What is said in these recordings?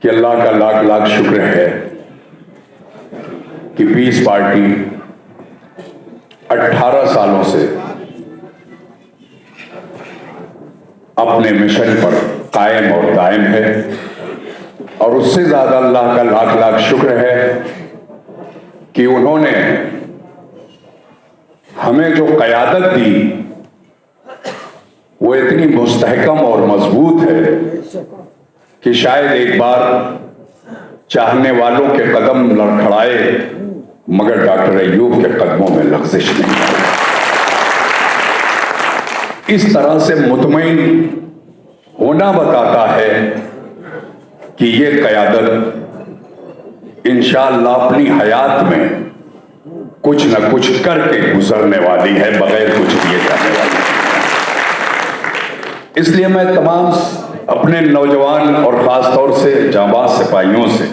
कि अल्लाह का लाख लाख शुक्र है कि पीस पार्टी 18 सालों से अपने मिशन पर कायम और दायम है। और उससे ज्यादा अल्लाह का लाख लाख शुक्र है कि उन्होंने हमें जो क़यादत दी वो इतनी मुस्तहकम और मजबूत है कि शायद एक बार चाहने वालों के कदम लड़खड़ाए मगर डॉक्टर अय्यूब के कदमों में लग़्ज़िश नहीं आई। इस तरह से मुतमईन होना बताता है कि ये क़यादत इंशाअल्लाह अपनी हयात में कुछ न कुछ करके गुजरने वाली है, बगैर कुछ किए जाने वाली है। इसलिए मैं तमाम अपने नौजवान और ख़ास तौर से जांबाज सिपाहियों से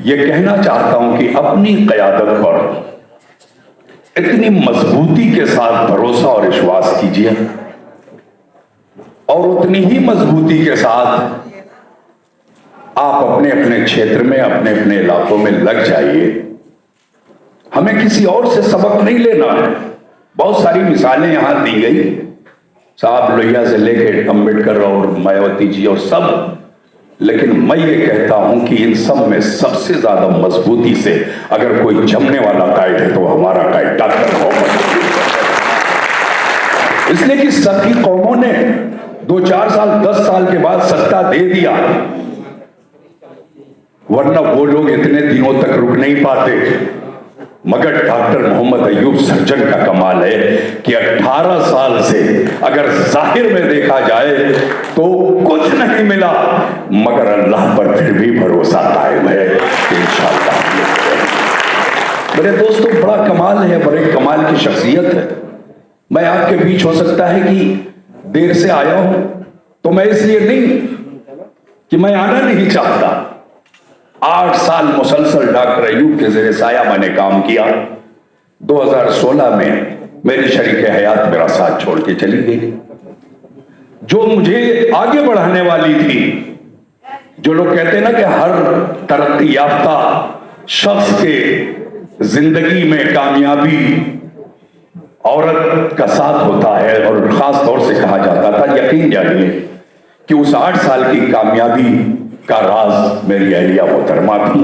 ये कहना चाहता हूं कि अपनी क़यादत पर इतनी मजबूती के साथ भरोसा और विश्वास कीजिए और उतनी ही मजबूती के साथ आप अपने अपने क्षेत्र में अपने अपने इलाकों में लग जाइए। हमें किसी और से सबक नहीं लेना है। बहुत सारी मिसालें यहां दी गई, साहब लोहिया से लेकर अम्बेडकर और मायावती जी और सब, लेकिन मैं ये कहता हूं कि इन सब में सबसे ज्यादा मजबूती से अगर कोई जमने वाला कायद है तो हमारा कायद डॉक्टर मोहम्मद। इसलिए कि सबकी कौमों ने 2-4 साल 10 साल के बाद सत्ता दे दिया, वरना वो लोग इतने दिनों तक रुक नहीं पाते। मगर डॉक्टर मोहम्मद अय्यूब सर्जन का कमाल है कि 18 साल से अगर जाहिर में देखा जाए तो कुछ नहीं मिला, मगर अल्लाह पर फिर भी भरोसा कायम है इंशाअल्लाह। मेरे दोस्तों, बड़ा कमाल है, बड़े कमाल की शख्सियत है। मैं आपके बीच हो सकता है कि देर से आया हूं, तो मैं इसलिए नहीं कि मैं आना नहीं चाहता। 8 साल मुसलसल डॉक्टर अय्यूब के ज़ेरे साया मैंने काम किया। 2016 में मेरी शरीक हयात मेरा साथ छोड़ के चली गई, जो मुझे आगे बढ़ाने वाली थी। जो लोग कहते हैं ना कि हर तरक्की याफ्ता शख्स के जिंदगी में कामयाबी औरत का साथ होता है, और खास तौर से कहा जाता था, यकीन जानिए कि उस 8 साल की कामयाबी का राज मेरी अहलिया मोहतरमा थी,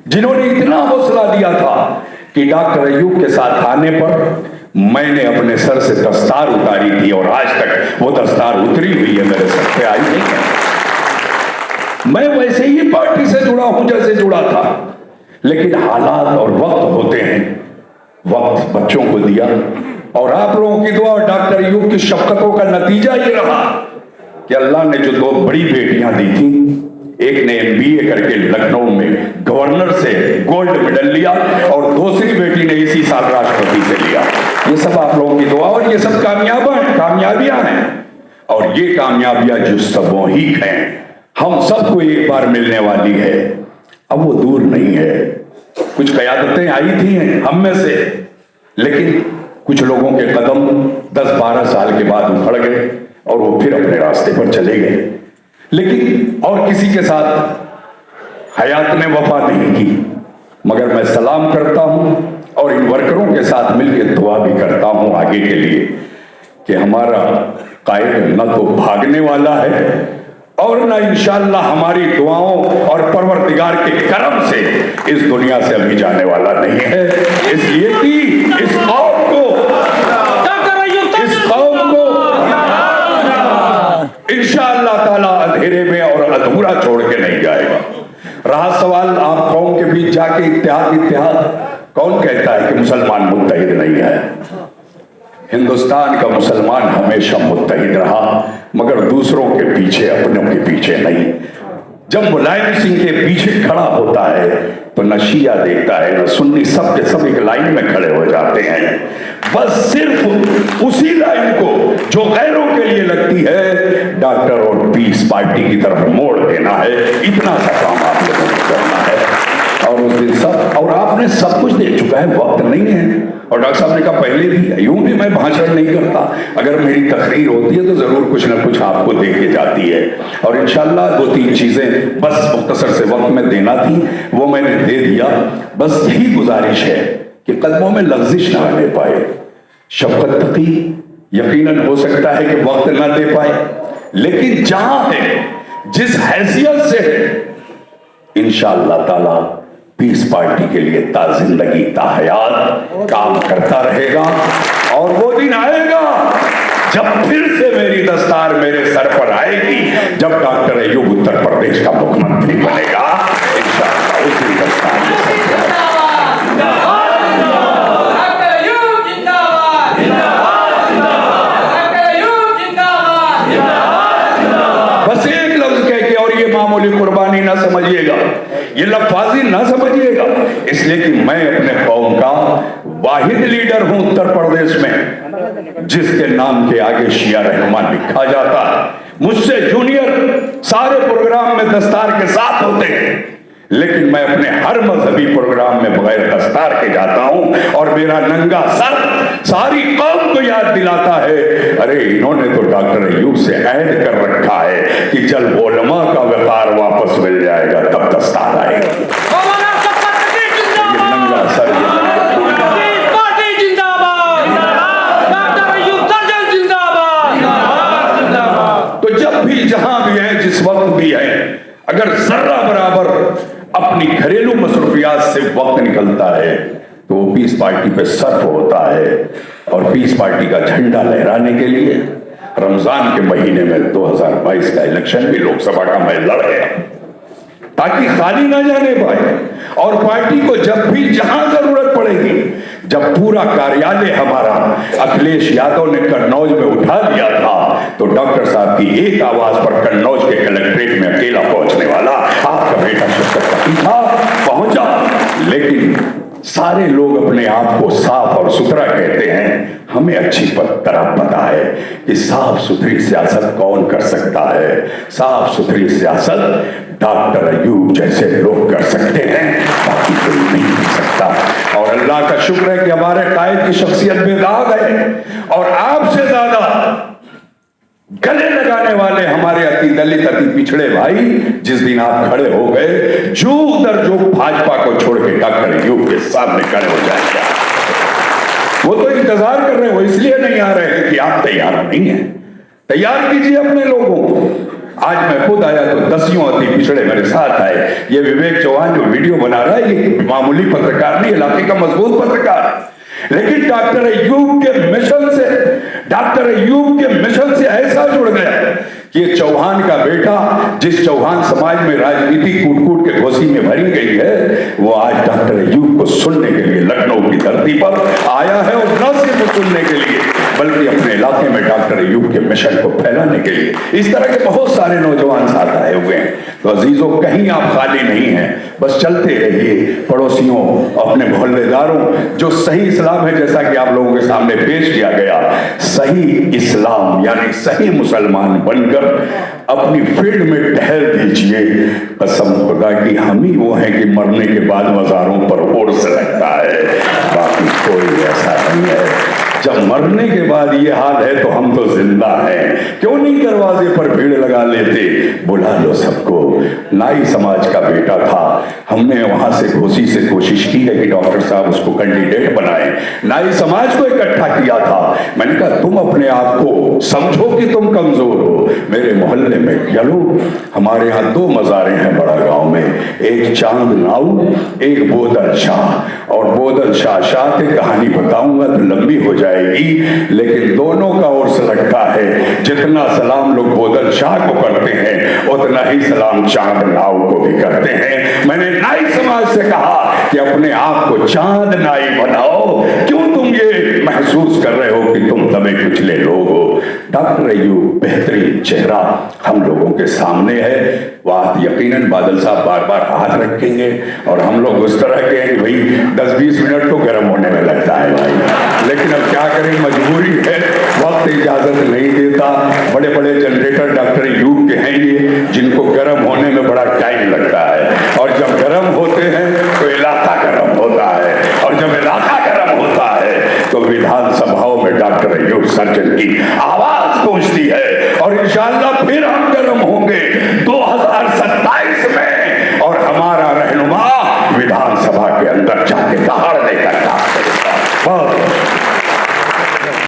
जिन्होंने इतना हौसला दिया था कि डॉक्टर अय्यूब के साथ आने पर मैंने अपने सर से दस्तार उतारी थी, और आज तक वो दस्तार उतरी हुई है, मेरे सर पे आई नहीं है। मैं वैसे ही पार्टी से जुड़ा हूं जैसे जुड़ा था, लेकिन हालात और वक्त होते हैं। वक्त बच्चों को दिया, और आप लोगों की दुआ और डॉक्टर अय्यूब की शफकतों का नतीजा ये रहा कि अल्लाह ने जो 2 बड़ी बेटियां दी थी, एक ने MBA करके लखनऊ में गवर्नर से गोल्ड मेडल लिया, और दूसरी बेटी ने इसी साल राष्ट्रपति से लिया। ये सब आप लोगों की दुआ, और ये सब कामयाबियां हैं। और ये कामयाबियां जो सामूहिक हैं, हम सबको एक बार मिलने वाली है। अब वो दूर नहीं है। कुछ क़यादतें आई थी हम में से, लेकिन कुछ लोगों के कदम 10-12 साल के बाद उखड़ गए और वो फिर अपने रास्ते पर चले गए। लेकिन और किसी के साथ हयात ने वफा नहीं की। मगर मैं सलाम करता हूं और इन वर्करों के साथ मिलकर दुआ भी करता हूं आगे के लिए कि हमारा कायद न तो भागने वाला है और न इंशाअल्लाह हमारी दुआओं और परवरदिगार के करम से इस दुनिया से अभी जाने वाला नहीं है। इसलिए कि इस कौम को इंशाअल्लाह ताला अंधेरे में और अधूरा छोड़ के नहीं जाएगा। रहा सवाल आप कौम के बीच जाके इत्तेहाद, कौन कहता है कि मुसलमान मुत्तहिद नहीं है? हिंदुस्तान का मुसलमान हमेशा मुत्तहिद रहा, मगर दूसरों के पीछे, अपनों के पीछे नहीं। जब मुलायम सिंह के पीछे खड़ा होता है तो न शिया देखता है न सुन्नी, सब के सब एक लाइन में खड़े हो जाते हैं। बस सिर्फ उसी लाइन को जो गैरों के लिए लगती है, डॉक्टर और पीस पार्टी की तरफ मोड़ देना है। इतना सा काम आप लोगों को करना है। और उस दिन सब, और आपने सब कुछ दे चुका है, वक्त नहीं है। और डॉक्टर साहब ने कहा पहले भी, यूं भी मैं भाषण नहीं करता, अगर मेरी तकरीर होती है तो जरूर कुछ ना कुछ आपको दे के जाती है। और इंशाल्लाह 2-3 चीजें बस मुख्तसर से वक्त में देना थी, वो मैंने दे दिया। बस यही गुजारिश है कि कदमों में लफ्जिश ना आने पाए। शफकत तकी यकीनन हो सकता है कि वक्त ना दे पाए, लेकिन जहां है, जिस हैसियत से है, इंशाअल्लाह ताला पीस पार्टी के लिए ताजिंदगी ताहयात काम करता रहेगा। और वो दिन आएगा जब फिर से मेरी दस्तार मेरे सर पर आएगी, जब डॉक्टर अय्यूब उत्तर प्रदेश का मुख्यमंत्री बनेगा। इंशाअल्लाह उस दिन दस्तार में बस एक लफ्ज कह के, और ये मामूली कुर्बानी ना समझिएगा, ये लफाजी ना समझिएगा, इसलिए कि मैं अपने कौम का वाहिद लीडर हूं उत्तर प्रदेश में जिसके नाम के आगे शिया रहमान लिखा जाता है। मुझसे जूनियर सारे प्रोग्राम में दस्तार के साथ होते हैं, लेकिन मैं अपने हर मजहबी प्रोग्राम में बगैर दस्तार के जाता हूं और मेरा नंगा सर सारी कौम को याद दिलाता है, अरे इन्होंने तो डॉक्टर अय्यूब से ऐड कर रखा है कि जब उलमा का वकार वापस मिल जाएगा तब दस्तार आएगी। नंगा सर तो जब भी जहां भी है, जिस वक्त भी है, अगर जर्रा बराबर अपनी घरेलू मसरूफियात से वक्त निकलता है तो वो पीस पार्टी पे सर्फ होता है। और पीस पार्टी का झंडा लहराने के लिए रमजान के महीने में 2022 का इलेक्शन भी लोकसभा का मैं लड़ गया ताकि खाली ना जाने पाए। और पार्टी को जब भी जहां जरूरत पड़ेगी, जब पूरा कार्यालय हमारा अखिलेश यादव ने कन्नौज में उठा लिया था, तो डॉक्टर साहब की एक आवाज पर कन्नौज के कलेक्ट्रेट में अकेला पहुंचने वाला आपका बेटा शफकत था, पहुंचा। लेकिन सारे लोग अपने आप को साफ और सुथरा कहते हैं, हमें अच्छी तरह पता है कि साफ सुथरी सियासत कौन कर सकता है। साफ सुथरी सियासत डॉक्टर अय्यूब जैसे लोग कर सकते हैं, बाकी कोई नहीं कर सकता। और अल्लाह का शुक्र है कि हमारे कायद की शख्सियत बेदाग है, और आपसे ज्यादा गले लगाने वाले हमारे अति दलित अति पिछड़े भाई, जिस दिन आप खड़े हो गए, जो दर जो भाजपा को छोड़ के डॉक्टर अय्यूब के सामने खड़े हो जाएंगे। वो तो इंतजार कर रहे हो, इसलिए नहीं आ रहे हैं कि आप तैयार नहीं है। तैयार कीजिए अपने लोगों को। आज मैं खुद आया तो 10 अति पिछड़े मेरे साथ आए। ये विवेक चौहान जो वीडियो बना रहा है, ये मामूली पत्रकार नहीं, इलाके का मजबूत पत्रकार है, लेकिन डॉक्टर अय्यूब के मिशन से, डॉक्टर अय्यूब के मिशन से ऐसा जुड़ गया कि ये चौहान का बेटा, जिस चौहान समाज में राजनीति कूट कूट के घोसी में भरी गई है, वो आज डॉक्टर अय्यूब को सुनने के लिए लखनऊ की धरती पर आया है। और न सिर्फ सुनने के लिए, बल्कि अपने इलाके में डॉक्टर अय्यूब के मिशन को फैलाने के लिए। इस तरह के बहुत सारे नौजवान साथ आए हुए हैं। तो अजीजों, कहीं आप खाली नहीं हैं, बस चलते रहिए। पड़ोसियों, अपने मोहल्लेदारों, जो सही इस्लाम है, जैसा कि आप लोगों के सामने पेश किया गया, सही इस्लाम यानी सही मुसलमान बनकर अपनी फील्ड में टहल दीजिए। कसम खुदा की हम ही वो हैं कि मरने के बाद मज़ारों पर उर्स लगता है, बाकी कोई ऐसा नहीं है। जब मरने के बाद ये हाल है तो हम तो जिंदा हैं, क्यों नहीं दरवाजे पर भीड़ लगा लेते, बुला लो सबको। नाई समाज का बेटा था, हमने वहां से घोसी से कोशिश की है कि डॉक्टर साहब उसको कैंडिडेट बनाए। नाई समाज को इकट्ठा किया था। मैंने कहा तुम अपने आप को समझो कि तुम कमजोर हो, मेरे मोहल्ले में चलो। हमारे यहाँ 2 मज़ारे हैं बड़ा गांव में, एक चांद नाऊ, एक बोदल शाह। और बोदल शाह की कहानी बताऊंगा तो लंबी हो जाएगी, लेकिन दोनों का उर्स लगता है। जितना सलाम लोग बोदल शाह को करते हैं, उतना ही सलाम चांद नाऊ को भी करते हैं। मैंने नाई समाज से कहा कि अपने आप को चांद नाई बनाओ। क्यों तुम ये महसूस कर रहे हो कि तुम दबे कुचले लोग हो? डॉक्टर अय्यूब बेहतरीन चेहरा हम लोगों के सामने है। वह यकीनन बादल साहब बार बार हाथ रखेंगे, और हम लोग उस तरह के हैं कि भाई 10-20 मिनट तो गर्म होने में लगता है भाई, लेकिन अब क्या करें, मजबूरी है, वक्त इजाजत नहीं देता। बड़े बड़े जनरेटर डॉक्टर अय्यूब के हैं ये, जिनको गर्म होने में बड़ा टाइम लगता है, और जब गर्म होते हैं तो इलाका गर्म होता है, और की आवाज गूंजती है। और इंशाअल्लाह फिर हम गर्म होंगे 2027 में, और हमारा रहनुमा विधानसभा के अंदर जाके दहाड़ने का काम करेगा। बहुत